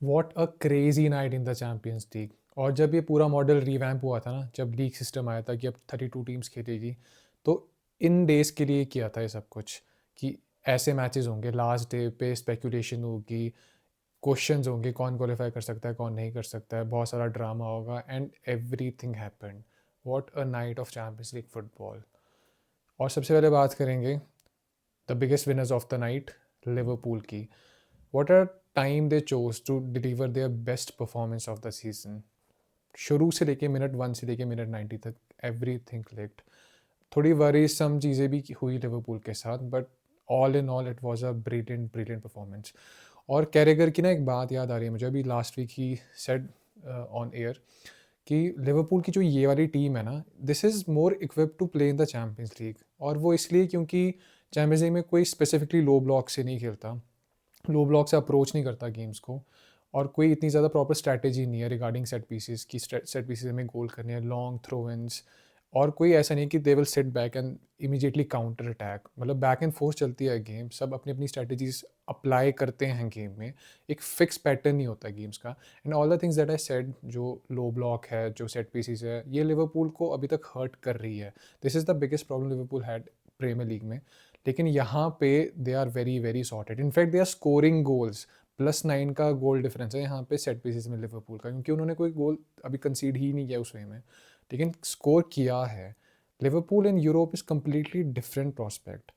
What a crazy night in the champions league. और जब ये पूरा मॉडल रिवैम्प हुआ था ना, जब लीग सिस्टम आया था कि अब 32 टीम्स खेलेगी, तो इन डेज के लिए किया था ये सब कुछ कि ऐसे मैचेस होंगे, लास्ट डे पे स्पेकुलेशन होगी, क्वेश्चंस होंगे, कौन क्वालिफाई कर सकता है कौन नहीं कर सकता है, बहुत सारा ड्रामा होगा and everything happened. What a night of Champions League football. और सबसे पहले बात करेंगे the biggest winners of the night, Liverpool की। What are time they chose to deliver their best performance of the season. शुरू से लेके मिनट 1 से लेके मिनट 90 तक एवरीथिंग क्लिक्ड। थोड़ी वरीसम चीज़ें भी हुई लिवरपूल के साथ, but all in all it was a brilliant brilliant performance. और कैरेगर की ना एक बात याद आ रही है मुझे, अभी लास्ट वीक ही सेड ऑन एयर कि लिवरपूल की जो ये वाली टीम है ना, this is more equipped to play in the Champions League. और वो इसलिए क्योंकि चैम्पियंस लीग में कोई स्पेसिफिकली लो ब्लॉक से नहीं खेलता, लो ब्लॉक से अप्रोच नहीं करता गेम्स को, और कोई इतनी ज़्यादा प्रॉपर स्ट्रैटेजी नहीं है रिगार्डिंग सेट पीसेस की। सेट पीसेस में गोल करने हैं, लॉन्ग थ्रो इन्स, और कोई ऐसा नहीं कि they will sit back and immediately counter attack. मतलब बैक एंड फोर्थ चलती है गेम, सब अपनी अपनी स्ट्रैटेजीज अप्लाई करते हैं गेम में। एक फिक्स पैटर्न नहीं होता गेम्स का। And all the things that I said, जो लो ब्लॉक है, जो सेट पीसेस है, ये लिवरपूल को अभी तक हर्ट कर रही है। This is the biggest problem Liverpool had Premier League में। लेकिन यहाँ पे they are very very sorted. In fact they are scoring goals. +9 का गोल डिफरेंस है यहाँ पे सेट पीसेस में लिवरपूल का, क्योंकि उन्होंने कोई गोल अभी कंसीड ही नहीं किया उस वे में, लेकिन स्कोर किया है। Liverpool in Europe is completely different prospect.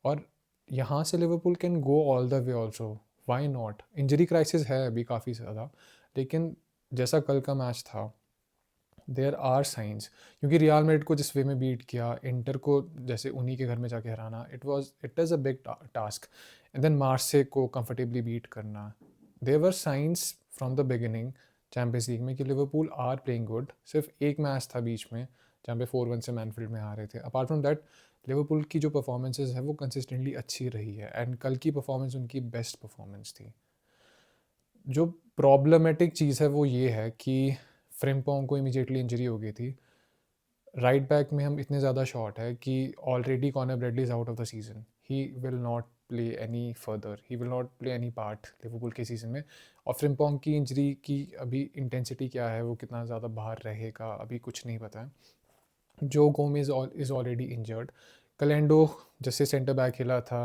और यहाँ से Liverpool can go all the way also. Why not. Injury crisis है अभी काफ़ी ज़्यादा, लेकिन जैसा कल का मैच था, देयर आर साइंस। क्योंकि रियल मैड्रिड को जिस वे में बीट किया, इंटर को जैसे उन्हीं के घर में जाके हराना, it is a big task. And then Marseille को कंफर्टेबली बीट करना, there were signs from the beginning Champions League में कि लिवरपूल आर प्लेइंग गुड। सिर्फ एक मैच था बीच में जहाँ पे 4-1 से मैनफील्ड में हारे थे। अपार्ट फ्रॉम दैट, लिवरपूल की जो परफॉर्मेंसेज है वो कंसिस्टेंटली अच्छी रही है, एंड कल की परफॉर्मेंस उनकी बेस्ट परफॉर्मेंस थी। जो प्रॉब्लमेटिक चीज़ है वो ये है कि फ्रिम्पोंग को इमीडिएटली इंजरी हो गई थी। राइट बैक में हम इतने ज़्यादा शॉर्ट है कि already Conor Bradley is out of the season. He will not play any further, he will not play any part Liverpool के सीज़न में। और फ्रिम्पोंग की इंजरी की अभी इंटेंसिटी क्या है, वो कितना ज़्यादा बाहर रहेगा, अभी कुछ नहीं पता है। जो गोमेज इज़ ऑलरेडी इंजर्ड। कलेंडो जैसे सेंटर बैक खेला था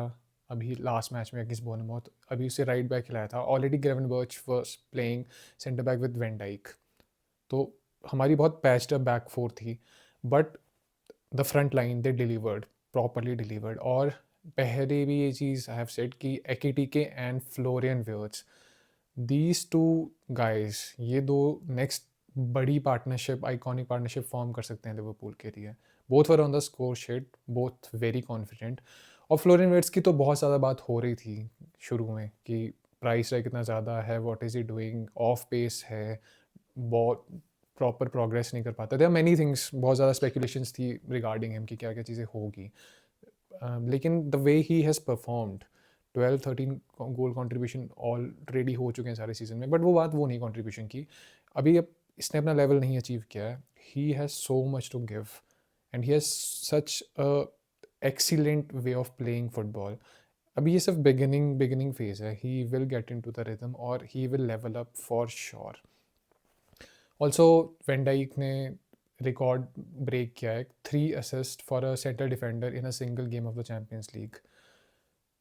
अभी लास्ट मैच में अगेंस्ट बोर्नमouth, अभी उसे राइट बैक खिलाया था। Already Gravenberch was playing centre back with van Dijk. तो हमारी बहुत पैच्ड अप बैक फोर थी, but the front line they delivered, properly delivered. और पहले भी ये चीज़ आई हैव सेड कि Ekitike and Florian Wirtz, these two guys, ये दो नेक्स्ट बड़ी पार्टनरशिप, आइकॉनिक पार्टनरशिप फॉर्म कर सकते हैं लिवरपूल के लिए। Both were on the score sheet, both very confident. और फ्लोरियन वर्ड्स की तो बहुत ज़्यादा बात हो रही थी शुरू में कि प्राइस है कितना ज़्यादा है, what is he doing, off pace है, बहुत प्रॉपर प्रोग्रेस नहीं कर पाता। देयर आर मैनी थिंग्स, बहुत ज़्यादा स्पेकुलेशंस थी रिगार्डिंग हिम कि क्या क्या चीज़ें होगी। लेकिन the way he has performed, 12-13 goal contribution already हो चुके हैं सारे सीजन में, बट वो बात वो नहीं कंट्रीब्यूशन की। अभी अब इसने अपना लेवल नहीं अचीव किया है। He has so much to give, and he has such a excellent way of playing football. अभी ये सिर्फ बिगिनिंग फेज है। He will get in to the rhythm और he will level up for sure. Also Van Dijk ने record break किया है, 3 assist for a centre defender in a single game of the Champions League.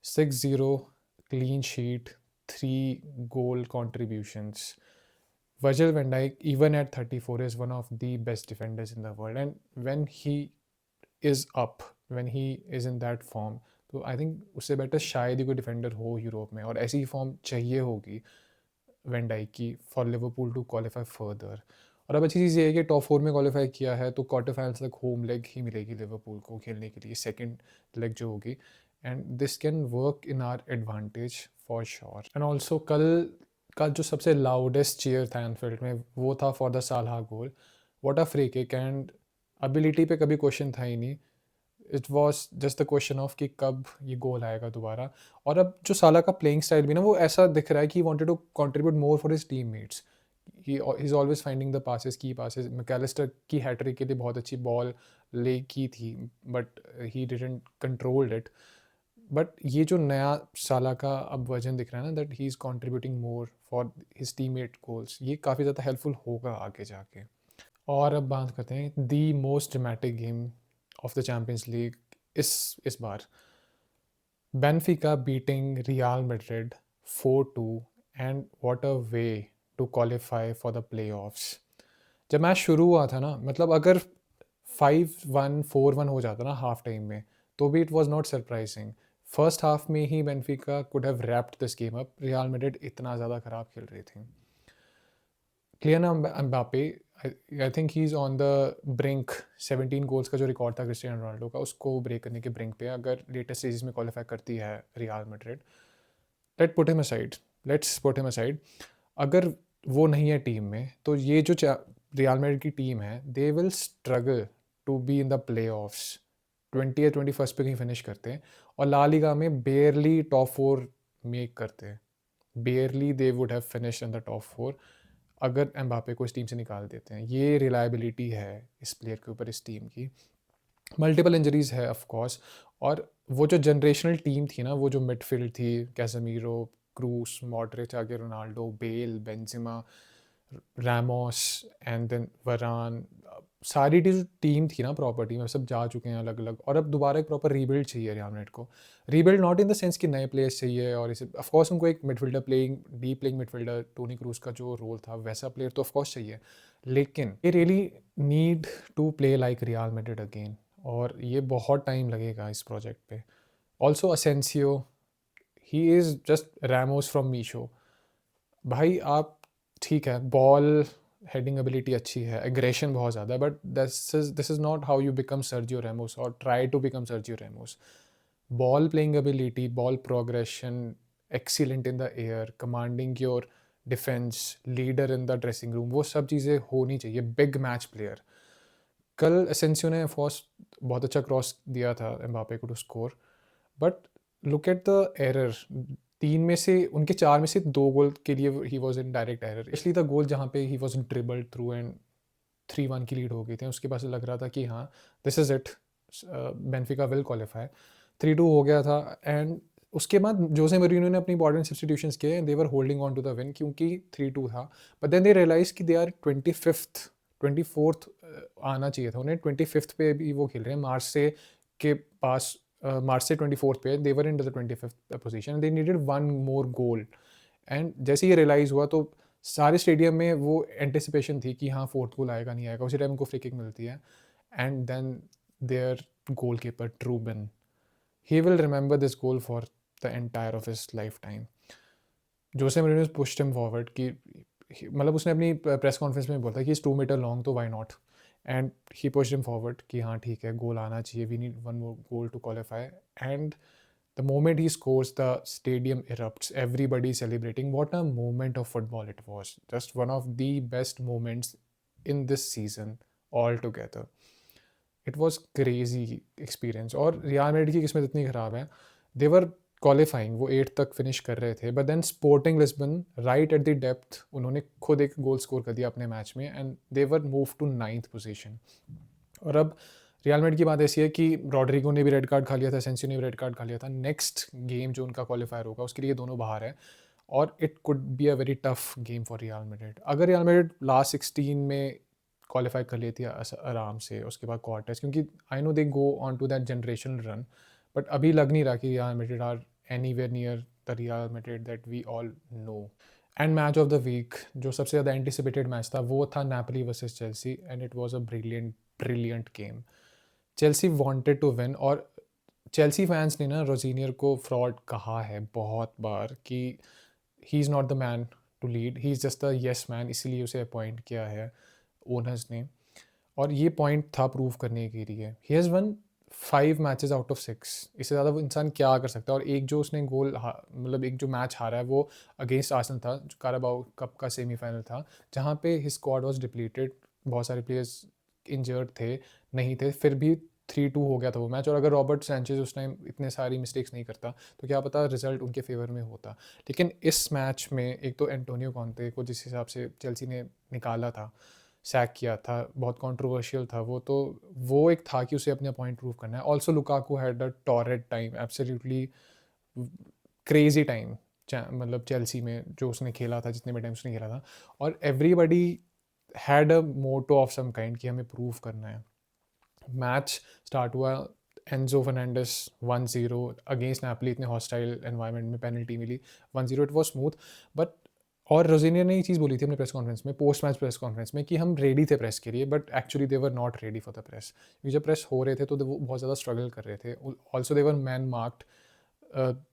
6-0 clean sheet, 3 goal contributions. Virgil van Dijk, even at 34, is one of the best defenders in the world. And when he is up, when he is in that form, तो I think उससे better शायद ही कोई defender हो Europe में, और ऐसी ही form चाहिए होगी वैन डाइक की for Liverpool to qualify further. और अब अच्छी चीज़ ये है कि टॉप 4 में क्वालिफाई किया है, तो क्वार्टर फाइनल्स तक होम लेग ही मिलेगी लिवरपूल को खेलने के लिए, सेकंड लेग जो होगी। And this can work in are advantage for sure. And also कल का जो सबसे लाउडेस्ट चीयर था एनफील्ड में, वो था for the Salah goal. What a free kick. And ability पे कभी क्वेश्चन था ही नहीं, it was just the question of कि कब ये गोल आएगा दोबारा। और अब जो साला का प्लेइंग स्टाइल भी ना, वो ऐसा दिख रहा है कि he wanted to contribute more for his teammates. He is always finding the passes, key passes. Mac Allister की हैट्रिक के लिए बहुत अच्छी बॉल ले की थी, but he didn't controlled it. But ये जो नया साला का अब वर्जन दिख रहा है ना, that he is contributing more for his teammate goals, ये काफ़ी ज़्यादा हेल्पफुल होगा आगे जाके। और अब बात करते हैं the most dramatic game of the Champions League इस बार, Benfica beating Real Madrid 4-2, and what a way to qualify for the playoffs. जब मैच शुरू हुआ था ना, मतलब अगर 5-1 4-1 हो जाता ना हाफ टाइम में, तो भी it was not surprising. First half में ही Benfica could have wrapped this game up, Real Madrid इतना ज़्यादा ख़राब खेल रही थी। Kylian Mbappe, I think he is on the brink, 17 goals का जो रिकॉर्ड था क्रिस्टियानो रोनाल्डो का, उसको ब्रेक करने के ब्रिंक पे, अगर लेटेस्ट सीरीज में क्वालिफाई करती है real Madrid. Late put him aside, let's put him aside, अगर वो नहीं है टीम में, तो ये जो रियल मैड्रिड की टीम है, they will struggle to be in the play offs. 20 या 21 पे कहीं फिनिश करते हैं, और ला लीगा में बेयरली टॉप 4 मेक करते हैं। बेयरली they would have finish in the top 4 अगर एम्बापे को इस टीम से निकाल देते हैं। ये रिलायबिलिटी है इस प्लेयर के ऊपर, इस टीम की। मल्टीपल इंजरीज है ऑफ कोर्स, और वो जो जनरेशनल टीम थी ना, वो जो मिडफील्ड थी, कैसेमीरो, क्रूस, मॉड्रिच, आगे Ronaldo, Bale, Benzema, Ramos, and then Varane, सारी जो टीम थी ना प्रॉपर टीम, सब जा चुके हैं अलग अलग, और अब दोबारा एक प्रॉपर रीबिल्ड चाहिए रियल मैड्रिड को। Rebuild not in the sense कि नए प्लेयर्स चाहिए, और इसे ऑफ कोर्स उनको एक midfielder playing, deep playing midfielder, Toni Kroos का जो रोल था वैसा प्लेयर तो ऑफ कोर्स चाहिए, लेकिन ये really need to play like Real Madrid again, और ये बहुत टाइम लगेगा इस प्रोजेक्ट पे। Also Asensio, he is just Ramos from Meesho. भाई आप, ठीक है, बॉल हेडिंग एबिलिटी अच्छी है, एग्रेशन बहुत ज़्यादा है, but this is not how you become Sergio Ramos और try to become Sergio Ramos. Ball playing ability, ball progression, excellent in the air, commanding your defence, leader in the dressing room, वो सब चीज़ें होनी चाहिए। Big match player. कल Asensio ने first बहुत अच्छा क्रॉस दिया था एम्बापे को to score, but look at the error. 3 में से, उनके 4 में से 2 गोल के लिए he was in direct error, इसलिए द गोल जहाँ पे ही वॉज ड्रिबल्ड थ्रू एंड 3-1 की लीड हो गई थी, उसके पास लग रहा था कि हाँ this is it, Benfica will qualify. 3-2 हो गया था, एंड उसके बाद जोसे मourinho ने अपनी इंपॉर्टेंट सब्सटीट्यूशंस किए, they were holding on to the win क्योंकि 3-2 था, बट देन दे रियलाइज कि दे आर 25th 24th आना चाहिए था उन्हें। 25th पे भी वो खेल रहे हैं, मार्च से के पास, मार्च से 24th पे they were in the 25th position, they needed one more goal. And जैसे ये रियलाइज़ हुआ, तो सारे स्टेडियम में वो एंटिसिपेशन थी कि हाँ फोर्थ गोल आएगा नहीं आएगा। उसी टाइम उनको फ्री किक मिलती है, and then their goalkeeper Trubin, he will remember this goal for the entire of his lifetime. Jose Mourinho pushed him forward कि मतलब उसने अपनी प्रेस कॉन्फ्रेंस में बोला था कि इज़ 2 मीटर लॉन्ग, तो why not, and he pushed him forward कि हाँ ठीक है, गोल आना चाहिए, we need one more goal to qualify. And the moment he scores, the stadium erupts, everybody celebrating. What a moment of football it was, just one of the best moments in this season altogether. It was crazy experience. और real Madrid की किस्मत इतनी ख़राब है, दे वर qualifying, वो 8 तक finish कर रहे थे, but then Sporting Lisbon right at the depth, उन्होंने खुद एक गोल स्कोर कर दिया अपने मैच में, and they were move to 9th position. और अब रियल मैड्रिड की बात ऐसी है कि रॉड्रिगो ने भी रेड कार्ड खा लिया था, एसेंसियो ने भी रेड कार्ड खा लिया था। नेक्स्ट गेम जो उनका क्वालिफायर होगा उसके लिए दोनों बाहर है, और it could be a very tough game for real Madrid. अगर रियल मैड्रिड लास्ट 16 में क्वालिफाई कर लेती है आराम से, उसके बाद क्वार्टर्स, क्योंकि I know they go on to that generational run, but अभी लग नहीं रहा कि Real Madrid are anywhere near the Real Madrid that we all know. And match of the week, जो सबसे ज़्यादा एंटिसिपेटेड मैच था, वो था Napoli versus Chelsea, and it was a brilliant game. Chelsea wanted to win, और Chelsea fans ने ना रोजीनियर को फ्रॉड कहा है बहुत बार कि he is not the man to lead, he is just the yes man, इसीलिए उसे अपॉइंट किया है ओनर्स ने। और ये पॉइंट था प्रूव करने के लिए। He has one 5 matches out of 6, इससे ज़्यादा वो इंसान क्या कर सकता है। और एक जो उसने गोल मतलब एक जो मैच हारा है वो अगेंस्ट आर्सेनल था, जो काराबाओ कप का सेमीफाइनल था, जहाँ पे हिज स्क्वाड वाज डिप्लीटेड, बहुत सारे प्लेयर्स इंजर्ड थे, नहीं थे, फिर भी 3-2 हो गया था वो मैच। और अगर रॉबर्ट सैंचेज उस टाइम इतने सारी मिस्टेक्स नहीं करता, तो क्या पता रिजल्ट उनके फेवर में होता। लेकिन इस मैच में एक तो एंटोनियो कॉन्ते को जिस हिसाब से चेल्सी ने निकाला था, सैक किया था, बहुत कंट्रोवर्शियल था वो, तो वो एक था कि उसे अपने पॉइंट प्रूव करना है। Also Lukaku had a torrid time, absolutely crazy time, मतलब चेल्सी में जो उसने खेला था, जितने भी टाइम उसने खेला था, और everybody had a motto of some kind कि हमें प्रूव करना है। मैच स्टार्ट हुआ, एंजो फर्नांडिस 1-0 अगेंस्ट नैपोली, इतने हॉस्टाइल एनवायरनमेंट में पेनल्टी मिली, 1-0, इट वाज स्मूथ। बट और रोजिनियर ने ये चीज़ बोली थी अपने प्रेस कॉन्फ्रेंस में, पोस्ट मैच प्रेस कॉन्फ्रेंस में, कि हम रेडी थे प्रेस के लिए, but actually they were not ready for the press, क्योंकि जब प्रेस हो रहे थे तो वो बहुत ज़्यादा स्ट्रगल कर रहे थे। Also they were man marked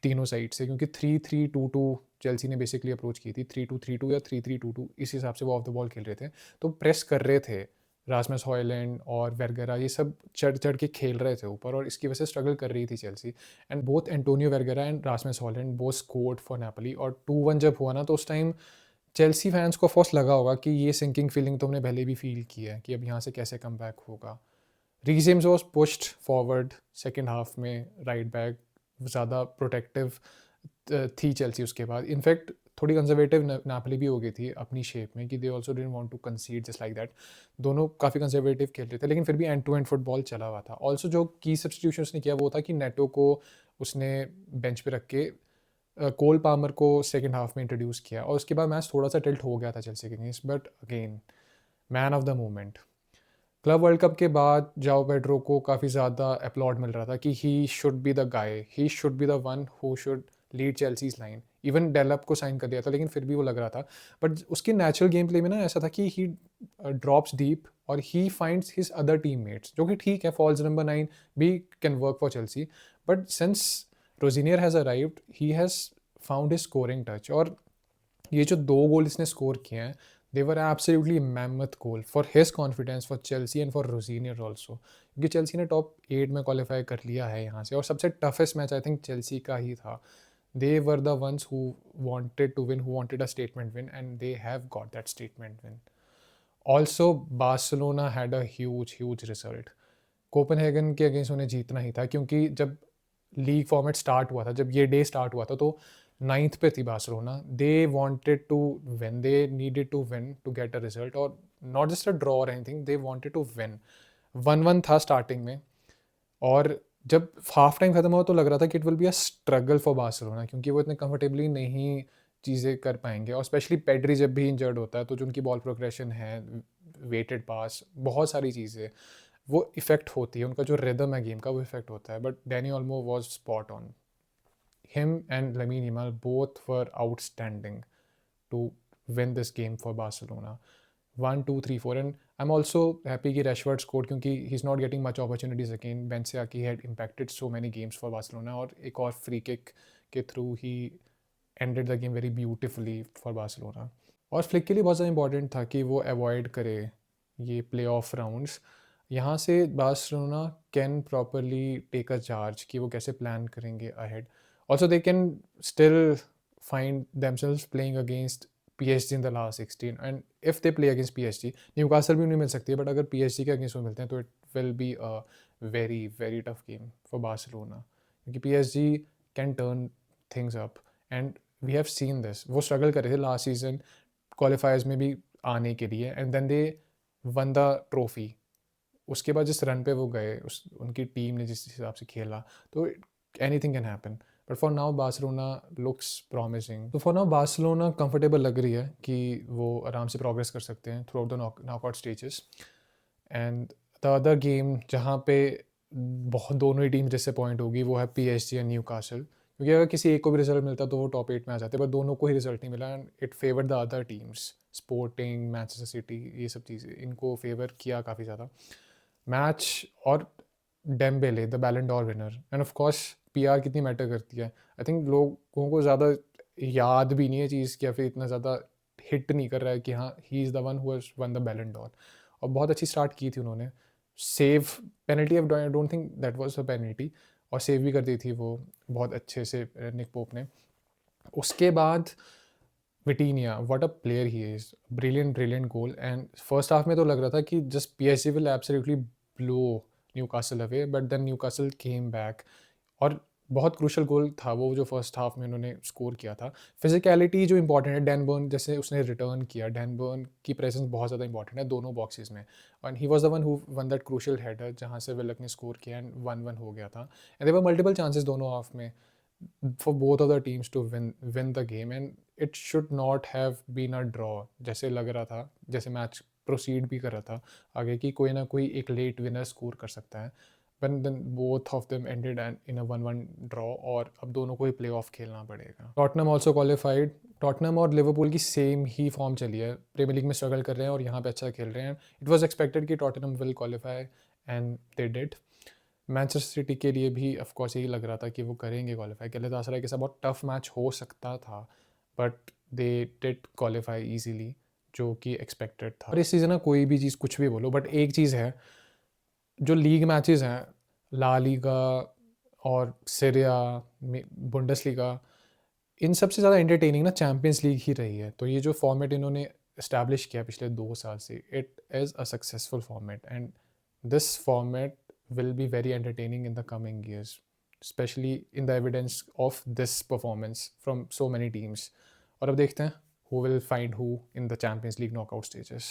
तीनों साइड से, क्योंकि 3-3-2-2 चेल्सी ने बेसिकली अप्रोच की थी, 3-2-3-2 या 3-3-2-2, इस हिसाब से वो ऑफ द बॉल खेल रहे थे, तो प्रेस कर रहे थे। रासमस हॉयलैंड और वेरगरा ये सब चढ़ चढ़ के खेल रहे थे ऊपर, और इसकी वजह से स्ट्रगल कर रही थी Chelsea. And both Antonio Vergara and Rasmus Hojlund both scored for Napoli, और 2-1 जब हुआ ना, तो उस टाइम चेल्सी फैंस को फर्स्ट लगा होगा कि ये सिंकिंग फीलिंग तो हमने पहले भी फील की है कि अब यहाँ से कैसे कम बैक होगा। Reece James was pushed forward second half में, राइट बैक, ज़्यादा प्रोटेक्टिव थी चेल्सी उसके बाद। इनफैक्ट थोड़ी कंजर्वेटिव नापोली भी हो गई थी अपनी शेप में, कि they also didn't want to concede just like that. दोनों काफ़ी कंजर्वेटिव खेल रहे थे, लेकिन फिर भी एंड टू एंड फुटबॉल चला हुआ था। ऑल्सो जो की सब्सटीट्यूशन उसने किया वो था कि नेटो को उसने बेंच पे रख के कोल पामर को सेकेंड हाफ में इंट्रोड्यूस किया, और उसके बाद मैच थोड़ा सा टिल्ट हो गया था चेल्सी के against. But again, man of the moment. Club world cup के बाद जाओ पेड्रो को काफ़ी ज़्यादा अपलॉड मिल रहा था कि he should be the guy, he should be the one who should lead Chelsea's line. Even Delap को साइन कर दिया था, लेकिन फिर भी वो लग रहा था। बट उसके नेचुरल गेम प्ले में ना ऐसा था कि ही ड्रॉप्स डीप और he finds his other team mates, जो कि ठीक है, फॉल्स नंबर 9 भी can work for Chelsea. But since Rosenior has arrived, he has found his scoring touch. और ये जो 2 गोल इसने स्कोर किए हैं, they were absolutely mammoth goal for his confidence, for Chelsea and for Rosenior also, क्योंकि Chelsea ने top 8 में qualify कर लिया है यहाँ से, और सबसे toughest match I think Chelsea का ही था। They were the ones who wanted to win, who wanted a statement win, and they have got that statement win. Also Barcelona had a huge result. Copenhagen के against उन्हें जीतना ही था, क्योंकि जब league format start हुआ था, जब ये डे स्टार्ट हुआ था, तो 9th पे थी Barcelona. They wanted to win, they needed to win to get a result, और नॉट जस्ट अ ड्रॉ और anything, they wanted to win. 1-1 था स्टार्टिंग में, और जब हाफ टाइम खत्म हुआ तो लग रहा था कि it will be a struggle for Barcelona, क्योंकि वो इतने कंफर्टेबली नहीं चीज़ें कर पाएंगे, और स्पेशली पेड्री जब भी इंजर्ड होता है, तो जो उनकी बॉल प्रोग्रेशन है, वेटेड पास, बहुत सारी चीज़ें वो इफेक्ट होती है, उनका जो रिदम है गेम का वो इफेक्ट होता है। But Danny Olmo was spot on, him and Lamine Yamal both were outstanding to win this game for Barcelona. 1, 2, 3, 4, and I'm also happy कि Rashford scored, क्योंकि he's not getting much opportunities again. Ben से आके he had impacted so many games for Barcelona, और एक और free kick के through he ended the game very beautifully for Barcelona. और flick के लिए बहुत ज़्यादा इंपॉर्टेंट था कि वो अवॉइड करे ये प्ले ऑफ राउंड्स। यहाँ से Barcelona can properly take a charge कि वो कैसे प्लान करेंगे ahead. Also they can still find themselves playing against PSG in the last 16, and if they play against PSG, Newcastle भी उन्हें मिल सकती है, बट अगर PSG के अगेंस्ट वो मिलते हैं तो it will be a very very tough game for Barcelona, क्योंकि PSG can turn things up, and we have seen this. वो स्ट्रगल कर रहे थे लास्ट सीजन क्वालिफायर्स में भी आने के लिए, and then they won the trophy. उसके बाद जिस रन पे वो गए, उस उनकी टीम ने जिस हिसाब से खेला, तो anything can happen. But for now Barcelona looks promising. तो फॉर नाउ बार्सिलोना कंफर्टेबल लग रही है कि वो आराम से प्रोग्रेस कर सकते हैं through out the knockout stages. And the other game जहाँ पे बहुत दोनों ही टीम डिसअपॉइंट होगी वो है PSG एंड न्यूकासल, क्योंकि अगर किसी एक को भी रिजल्ट मिलता तो वो टॉप 8 में आ जाते, पर दोनों को ही रिजल्ट नहीं मिला, and it favoured the other teams. Sporting, Manchester city, ये सब चीज़ें इनको फेवर किया काफ़ी ज़्यादा मैच। और Dembele the Ballon d'Or winner, and of course PR कितनी मैटर करती है। आई थिंक लोगों को ज़्यादा याद भी नहीं है चीज़ कि, या फिर इतना ज़्यादा हिट नहीं कर रहा है कि हाँ he is the one who has one the Ballon Dar. और बहुत अच्छी स्टार्ट की थी उन्होंने, save penalty, I don't think that was a penalty, और सेव भी कर दी थी वो बहुत अच्छे से निक पोप ने। उसके बाद Vitinha, what a player he is, brilliant goal. And first half में तो लग रहा था कि just PSG will absolutely blow Newcastle away, but then Newcastle came back, और बहुत क्रूशियल गोल था वो जो फर्स्ट हाफ में उन्होंने स्कोर किया था। फिज़िकैलिटी जो इम्पोर्टेंट है, डैन बर्न जैसे उसने रिटर्न किया, डैन बर्न की प्रेज़ेंस बहुत ज़्यादा इम्पोर्टेंट है दोनों बॉक्सेस में, and he was the one who one that crucial header जहाँ से विल्लक ने स्कोर किया एंड 1-1 हो गया था। And there were multiple chances दोनों हाफ में for both of the teams to win the game, and it should not have been a draw जैसे लग रहा था, जैसे मैच प्रोसीड भी कर रहा था आगे कि कोई ना कोई एक लेट विनर स्कोर कर सकता है। then both of them ended in a 1-1 draw, और अब दोनों को ही प्ले ऑफ खेलना पड़ेगा। Tottenham also qualified. टॉटनम और लिवरपूल की सेम ही फॉर्म चली है, प्रीमियर लीग में स्ट्रगल कर रहे हैं और यहाँ पे अच्छा खेल रहे हैं। इट वाज एक्सपेक्टेड कि Tottenham will qualify and they did. Manchester city के लिए भी ऑफ कोर्स यही लग रहा था कि वो करेंगे क्वालिफाई, गैलातासराय के साथ बहुत टफ मैच हो सकता था, but they did qualify easily, जो कि एक्सपेक्टेड था। और इस सीज़न ना कोई भी चीज़ कुछ भी बोलो, बट एक चीज़ है, जो लीग मैचेस हैं, ला लीगा और सीरिया में, बुंडेसलीगा, इन सबसे ज़्यादा एंटरटेनिंग ना चैंपियंस लीग ही रही है। तो ये जो फॉर्मेट इन्होंने इस्टेब्लिश किया पिछले 2 साल से, it is a successful format, and this format will be very entertaining in the coming years, specially in the evidence of this performance from so many teams. और अब देखते हैं who will find who in the champions league knockout stages.